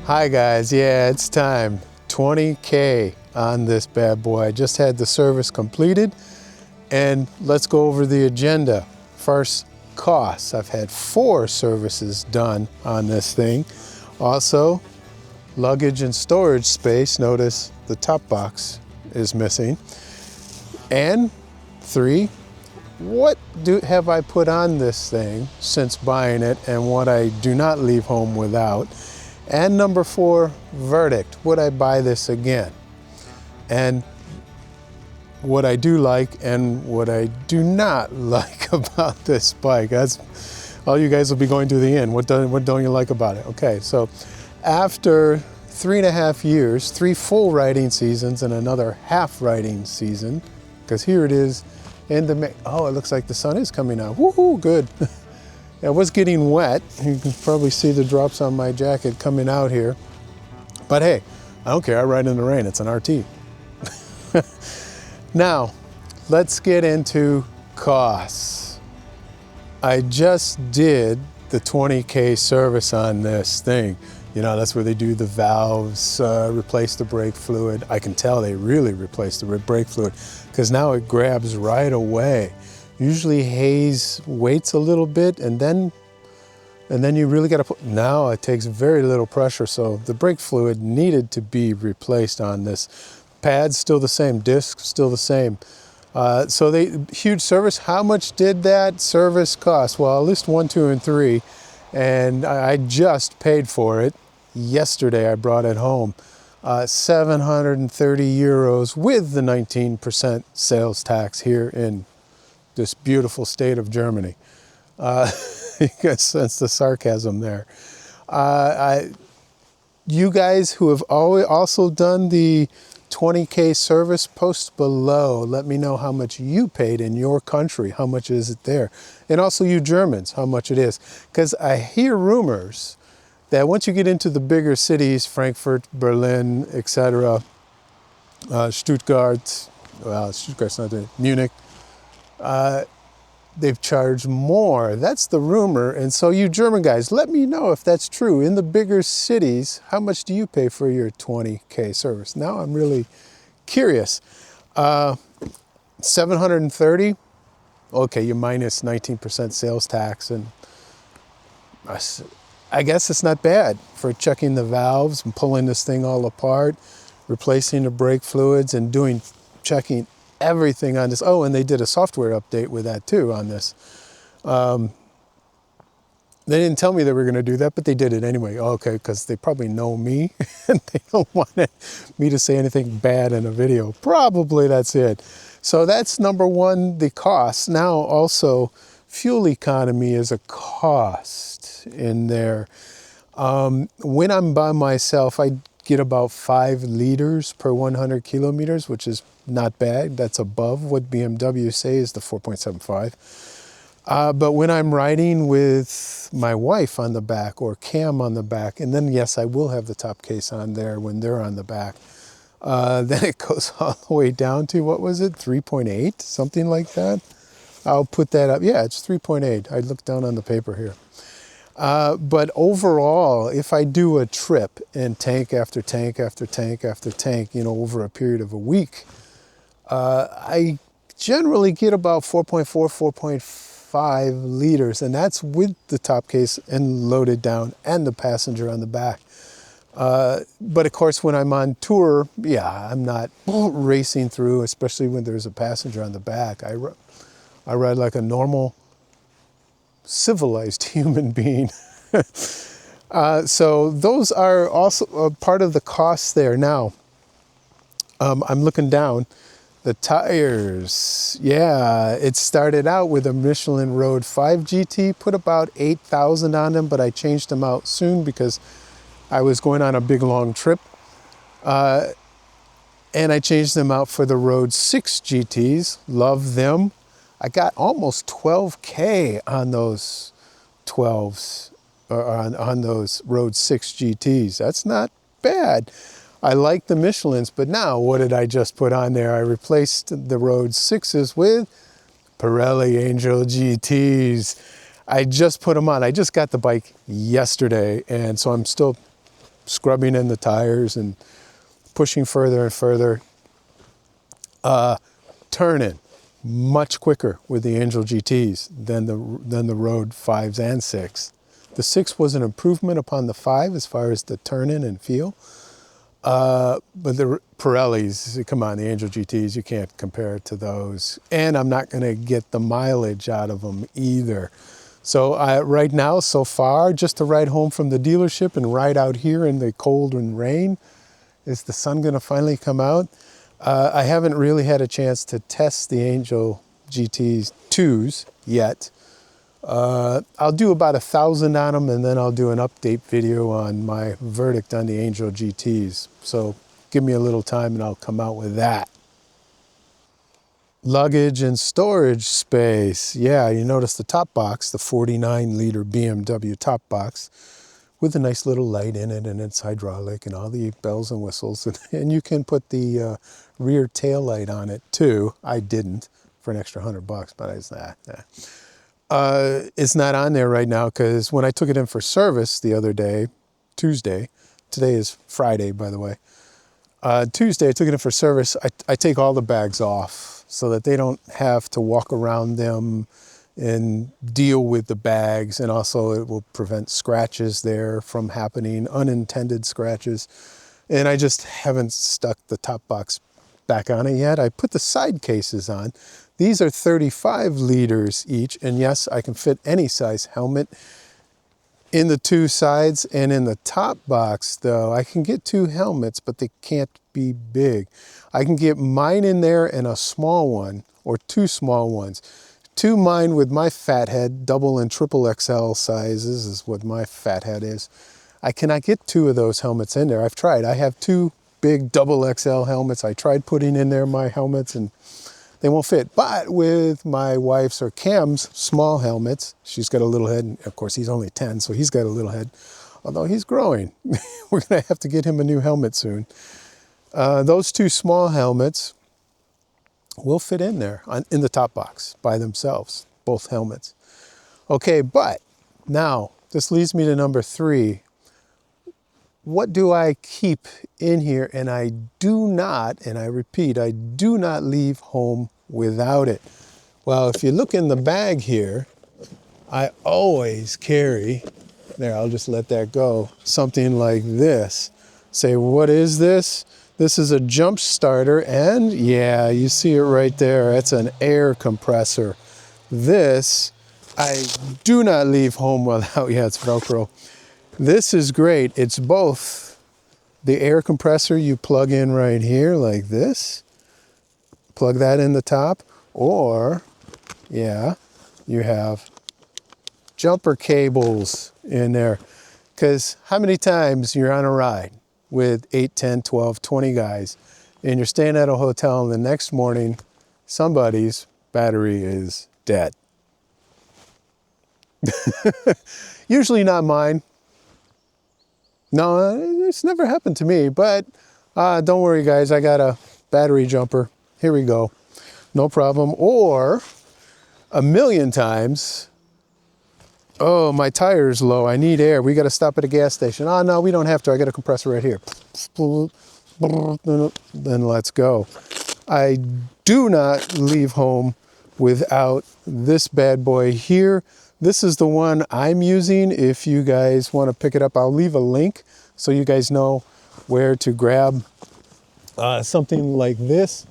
Hi guys, yeah, it's time. 20K on this bad boy. I just had the service completed and let's go over the agenda. First, costs. I've had 4 services done on this thing. Also, luggage and storage space. Notice the top box is missing. And 3, what have I put on this thing since buying it and what I do not leave home without? And number 4, verdict. Would I buy this again? And what I do like and what I do not like about this bike. That's all you guys will be going to the end. What don't you like about it? Okay, so after 3.5 years, 3 full riding seasons and another half riding season, because here it is in the oh, it looks like the sun is coming out. Woohoo, good. It was getting wet. You can probably see the drops on my jacket coming out here. But hey, I don't care, I ride in the rain, it's an RT. Now, let's get into costs. I just did the 20K service on this thing. You know, that's where they do the valves, replace the brake fluid. I can tell they really replaced the brake fluid because now it grabs right away. Usually haze waits a little bit and then you really got to put, now it takes very little pressure, so the brake fluid needed to be replaced on this. Pad's still the same, disc still the same. So huge service. How much did that service cost? Well, at least 1, 2, and 3, and I just paid for it. Yesterday I brought it home. 730 euros with the 19% sales tax here in this beautiful state of Germany. You can sense the sarcasm there. You guys who have also done the 20K service, post below. Let me know how much you paid in your country. How much is it there? And also you Germans, how much it is. Because I hear rumors that once you get into the bigger cities, Frankfurt, Berlin, etc., Stuttgart, well, Stuttgart's not there, Munich, they've charged more. That's the rumor. And so you German guys, let me know if that's true. In the bigger cities, how much do you pay for your 20K service? Now I'm really curious. 730, okay, you minus 19% sales tax, and I guess it's not bad for checking the valves and pulling this thing all apart, replacing the brake fluids and checking everything on this. Oh, and they did a software update with that too on this. They didn't tell me they were going to do that, but they did it anyway. Okay, because they probably know me and they don't want me to say anything bad in a video. Probably that's it. So that's number 1, the cost. Now also, fuel economy is a cost in there. When I'm by myself, I get about 5 liters per 100 kilometers, which is not bad. That's above what BMW say is the 4.75. But when I'm riding with my wife on the back or Cam on the back, and then yes, I will have the top case on there when they're on the back, then it goes all the way down to, what was it, 3.8, something like that. I'll put that up. Yeah, it's 3.8. I looked down on the paper here. But overall, if I do a trip and tank after tank after tank after tank, you know, over a period of a week, I generally get about 4.4, 4.5 liters, and that's with the top case and loaded down and the passenger on the back. But of course, when I'm on tour, yeah, I'm not racing through, especially when there's a passenger on the back. I ride like a normal, civilized human being. So those are also part of the costs there. Now, I'm looking down. The tires, yeah, it started out with a Michelin Road 5 GT, put about 8,000 on them, but I changed them out soon because I was going on a big long trip. And I changed them out for the Road 6 GTs, love them. I got almost 12K on those 12s, or on those Road 6 GTs. That's not bad. I like the Michelins, but now what did I just put on there? I replaced the Road 6s with Pirelli Angel GTs. I just put them on. I just got the bike yesterday, and so I'm still scrubbing in the tires and pushing further and further. Turning much quicker with the Angel GTs than the Road 5s and 6. The 6 was an improvement upon the 5 as far as the turn-in and feel. But the Pirellis, come on, the Angel GTs, you can't compare it to those. And I'm not going to get the mileage out of them either. So right now, so far, just to ride home from the dealership and ride out here in the cold and rain, is the sun going to finally come out? I haven't really had a chance to test the Angel GTs 2s yet. I'll do about 1,000 on them, and then I'll do an update video on my verdict on the Angel GTs. So give me a little time and I'll come out with that. Luggage and storage space. Yeah, you notice the top box, the 49-liter BMW top box with a nice little light in it, and it's hydraulic and all the bells and whistles. And you can put the rear tail light on it too. I didn't for an extra $100, but it's it's not on there right now because when I took it in for service the other day, Tuesday, today is Friday, by the way. Tuesday, I took it in for service. I take all the bags off so that they don't have to walk around them and deal with the bags. And also it will prevent scratches there from happening, unintended scratches. And I just haven't stuck the top box back on it yet. I put the side cases on. These are 35 liters each. And yes, I can fit any size helmet in the 2 sides. And in the top box, though, I can get 2 helmets, but they can't be big. I can get mine in there and a small one, or 2 small ones. 2 mine with my fat head, double and triple XL sizes is what my fat head is. I cannot get 2 of those helmets in there. I've tried. I have 2 big double XL helmets. I tried putting in there my helmets and they won't fit. But with my wife's or Cam's small helmets, she's got a little head. And of course, he's only 10, so he's got a little head. Although he's growing. We're going to have to get him a new helmet soon. Those 2 small helmets will fit in there in the top box by themselves, both helmets. Okay, but now this leads me to number 3. What do I keep in here? And I do not, and I repeat, I do not leave home without it. Well, if you look in the bag here, I always carry, there, I'll just let that go, something like this. Say, what is this? This is a jump starter, and yeah, you see it right there. That's an air compressor. This, I do not leave home without, yeah, it's Velcro. This is great. It's both the air compressor you plug in right here like this, plug that in the top, or, yeah, you have jumper cables in there. Because how many times you're on a ride with 8, 10, 12, 20 guys, and you're staying at a hotel, and the next morning, somebody's battery is dead. Usually not mine. No, it's never happened to me, but don't worry, guys. I got a battery jumper. Here we go. No problem. Or a million times, oh, my tire's low. I need air. We got to stop at a gas station. Oh, no, we don't have to. I got a compressor right here. Then let's go. I do not leave home without this bad boy here. This is the one I'm using. If you guys want to pick it up, I'll leave a link so you guys know where to grab something like this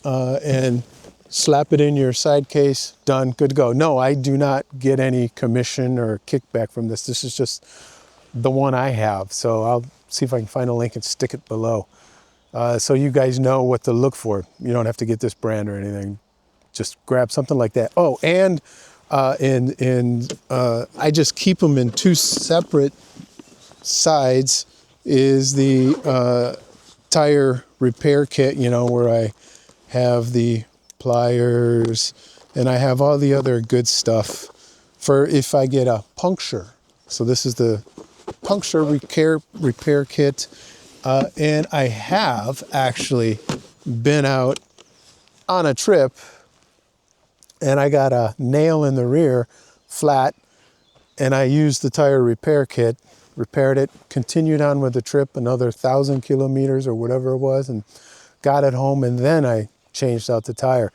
and slap it in your side case. Done, good to go. No, I do not get any commission or kickback from this. This is just the one I have. So I'll see if I can find a link and stick it below so you guys know what to look for. You don't have to get this brand or anything. Just grab something like that. Oh, and I just keep them in 2 separate sides is the tire repair kit, you know, where I have the pliers and I have all the other good stuff for if I get a puncture. So this is the puncture repair kit. And I have actually been out on a trip and I got a nail in the rear flat, and I used the tire repair kit repaired it, continued on with the trip, another 1,000 kilometers or whatever it was, and got it home, and then I changed out the tire.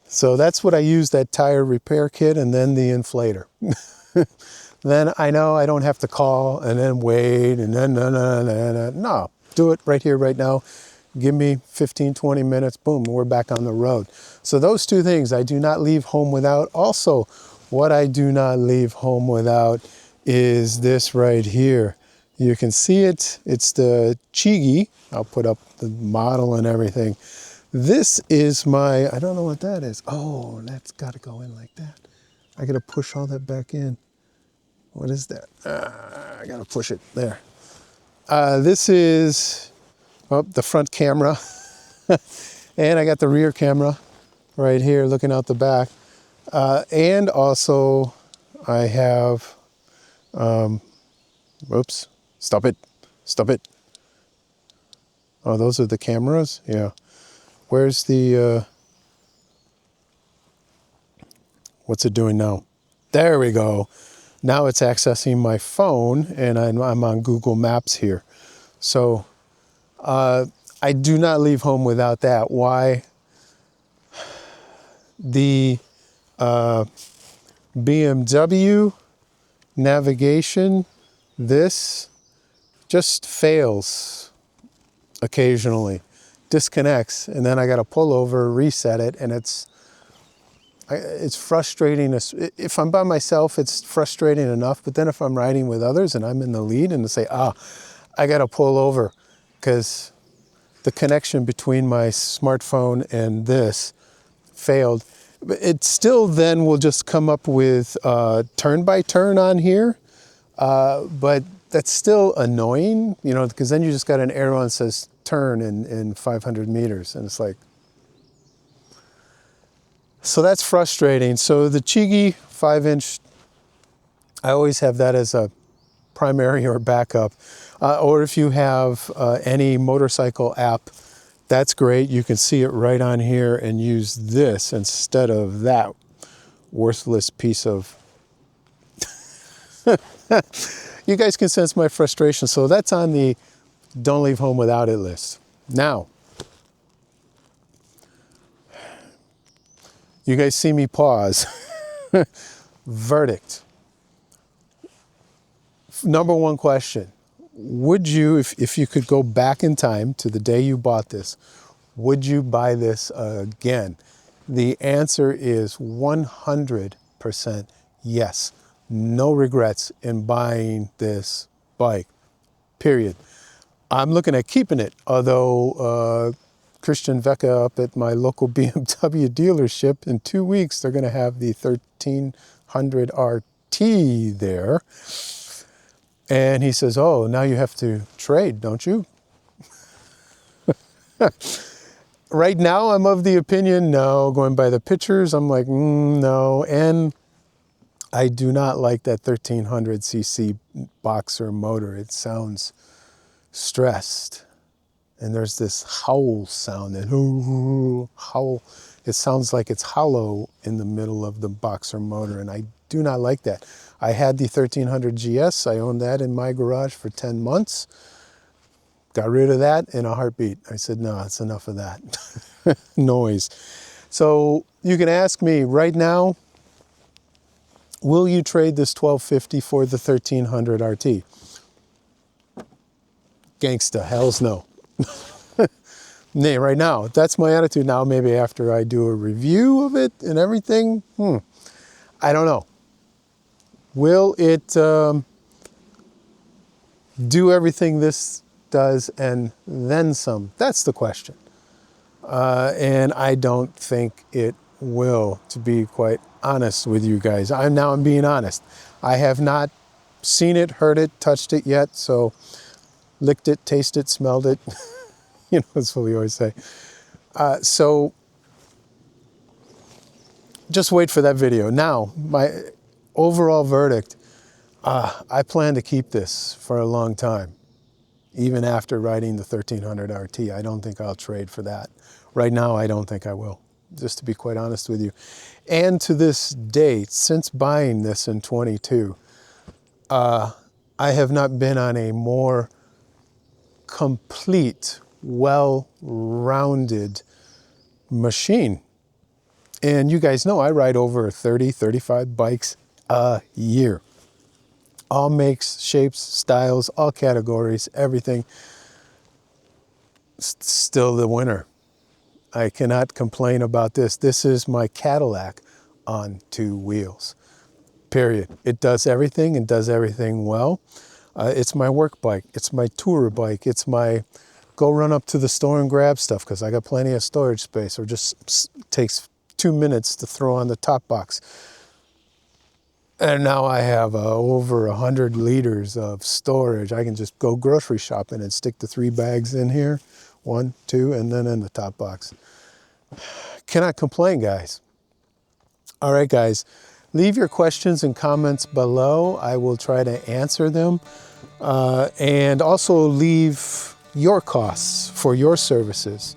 So that's what I used, that tire repair kit, and then the inflator. Then I know I don't have to call and then wait and then no, do it right here, right now. Give me 15, 20 minutes, boom, we're back on the road. So those two things I do not leave home without. Also, what I do not leave home without is this right here. You can see it, it's the Chigi. I'll put up the model and everything. This is my, I don't know what that is. Oh, that's gotta go in like that. I gotta push all that back in. What is that? I gotta push it there. This is the front camera. And I got the rear camera right here looking out the back. And also I have, oops, stop it. Oh, those are the cameras? Yeah. Where's the, what's it doing now? There we go. Now it's accessing my phone, and I'm on Google Maps here. So I do not leave home without that. Why? The BMW navigation, this just fails occasionally, disconnects, and then I got to pull over, reset it, and it's frustrating. If I'm by myself, it's frustrating enough, but then if I'm riding with others and I'm in the lead and they say, I got to pull over because the connection between my smartphone and this failed. It still then will just come up with turn by turn on here, but that's still annoying, you know, because then you just got an arrow and says turn in 500 meters, and it's like, so that's frustrating. So the Chigi 5-inch, I always have that as a primary or backup. Or if you have any motorcycle app, that's great. You can see it right on here and use this instead of that worthless piece of... You guys can sense my frustration. So that's on the don't leave home without it list. Now, you guys see me pause. Verdict. Number one question. Would you, if you could go back in time to the day you bought this, would you buy this again? The answer is 100% yes. No regrets in buying this bike, period. I'm looking at keeping it, although Christian Vecca up at my local BMW dealership, in 2 weeks, they're gonna have the 1300 RT there. And he says, oh, now you have to trade, don't you? Right now, I'm of the opinion, no. Going by the pictures, I'm like, no. And I do not like that 1300cc boxer motor. It sounds stressed. And there's this howl sound, that howl. It sounds like it's hollow in the middle of the boxer motor, and I do not like that. I had the 1300 GS. I owned that in my garage for 10 months. Got rid of that in a heartbeat. I said, no, it's enough of that noise. So you can ask me right now, will you trade this 1250 for the 1300 RT? Gangsta, hells no. Nay, right now, that's my attitude. Now, maybe after I do a review of it and everything, I don't know. Will it do everything this does and then some? That's the question. And I don't think it will, to be quite honest with you guys. I'm being honest. I have not seen it, heard it, touched it yet, so licked it, tasted it, smelled it. You know, that's what we always say. So just wait for that video. Now, my overall verdict, I plan to keep this for a long time, even after riding the 1300 RT. I don't think I'll trade for that. Right now, I don't think I will, just to be quite honest with you. And to this date, since buying this in 22, I have not been on a more complete, well-rounded machine. And you guys know I ride over 30, 35 bikes a year. All makes, shapes, styles, all categories, everything. Still the winner. I cannot complain about this. This is my Cadillac on 2 wheels, period. It does everything and does everything well. It's my work bike. It's my tourer bike. It's my go run up to the store and grab stuff because I got plenty of storage space, or just takes 2 minutes to throw on the top box. And now I have over 100 liters of storage. I can just go grocery shopping and stick the 3 bags in here, 1, 2, and then in the top box. Cannot complain, guys. All right, guys, leave your questions and comments below. I will try to answer them. And also leave your costs for your services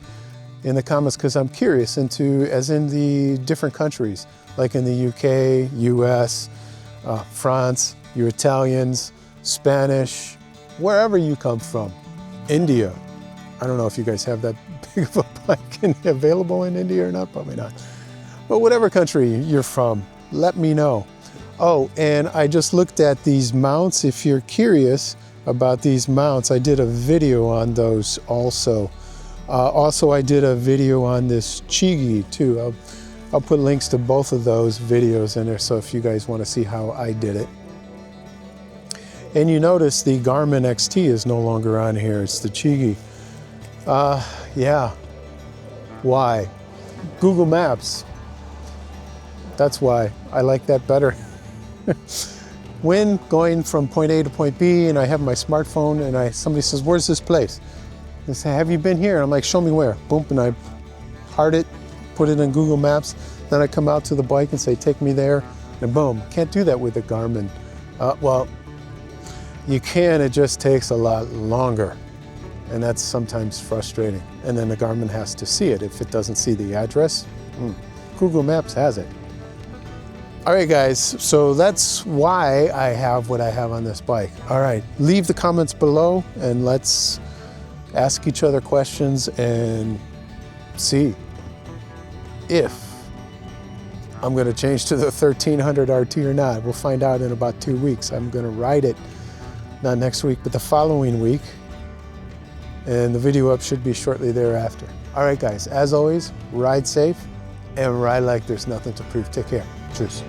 in the comments, because I'm curious as in the different countries, like in the UK, US, France, you Italians, Spanish, wherever you come from, India. I don't know if you guys have that big of a bike available in India or not, probably not. But whatever country you're from, let me know. Oh, and I just looked at these mounts. If you're curious about these mounts, I did a video on those also. Also, I did a video on this Chigi too. I'll put links to both of those videos in there, so if you guys want to see how I did it. And you notice the Garmin XT is no longer on here, it's the Chigi. Yeah, why? Google Maps. That's why I like that better. When going from point A to point B and I have my smartphone and somebody says, where's this place? They say, have you been here? And I'm like, show me where. Boom, and I heart it, put it in Google Maps. Then I come out to the bike and say, take me there, and boom. Can't do that with the Garmin. Well, you can, it just takes a lot longer. And that's sometimes frustrating. And then the Garmin has to see it. If it doesn't see the address, Google Maps has it. All right, guys, so that's why I have what I have on this bike. All right, leave the comments below and let's ask each other questions and see if I'm gonna change to the 1300 RT or not. We'll find out in about 2 weeks. I'm gonna ride it, not next week, but the following week. And the video up should be shortly thereafter. All right, guys, as always, ride safe and ride like there's nothing to prove. Take care. Cheers.